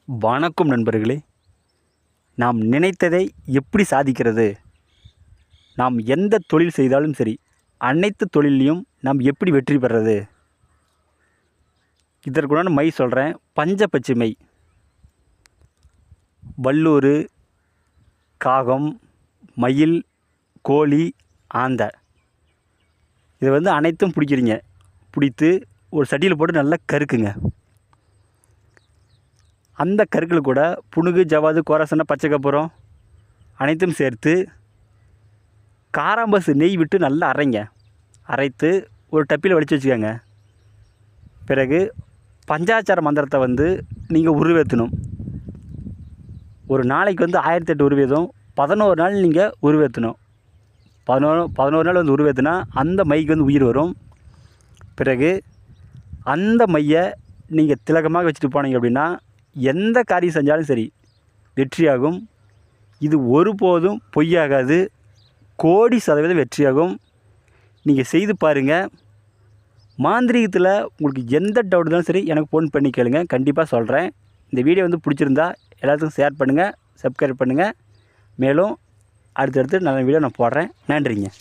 வணக்கம் நண்பர்களே. நாம் நினைத்ததை எப்படி சாதிக்கிறது? நாம் எந்த தொழில் செய்தாலும் சரி, அனைத்து தொழிலையும் நாம் எப்படி வெற்றி பெறுறது? இதற்குண்டான மை சொல்கிறேன். பஞ்சபட்சி மை. வல்லூர், காகம், மயில், கோழி, ஆந்தை, இதை அனைத்தும் பிடிக்கிறீங்க. பிடித்து ஒரு சட்டியில் போட்டு நல்லா கருக்குங்க. அந்த கருக்கள் கூட புனுகு, ஜவாது, கோரசனை, பச்சை கற்பூரம் அனைத்தும் சேர்த்து காராம்பசு நெய் விட்டு நல்லா அரைங்க. அரைத்து ஒரு டப்பியில் வடித்து வச்சுக்கோங்க. பிறகு பஞ்சாச்சார மந்திரத்தை நீங்கள் உருவேற்றணும். ஒரு நாளைக்கு 1008 உருவேதம், 11 நாள் நீங்கள் உருவேற்றணும். 11 நாள் உருவேற்றினா அந்த மைக்கு உயிர் வரும். பிறகு அந்த மையை நீங்கள் திலகமாக வச்சுட்டு போனீங்க அப்படின்னா எந்த காரியம் செஞ்சாலும் சரி வெற்றியாகும். இது ஒருபோதும் பொய்யாகாது. கோடி சதவீதம் வெற்றியாகும். நீங்கள் செய்து பாருங்கள். மாந்திரீகத்தில் உங்களுக்கு எந்த டவுட் இருந்தாலும் சரி எனக்கு ஃபோன் பண்ணி கேளுங்க. கண்டிப்பாக சொல்கிறேன். இந்த வீடியோ பிடிச்சிருந்தா எல்லாத்துக்கும் ஷேர் பண்ணுங்கள், சப்ஸ்கிரைப் பண்ணுங்கள். மேலும் அடுத்தடுத்து நல்ல வீடியோ நான் போடுறேன். நன்றிங்க.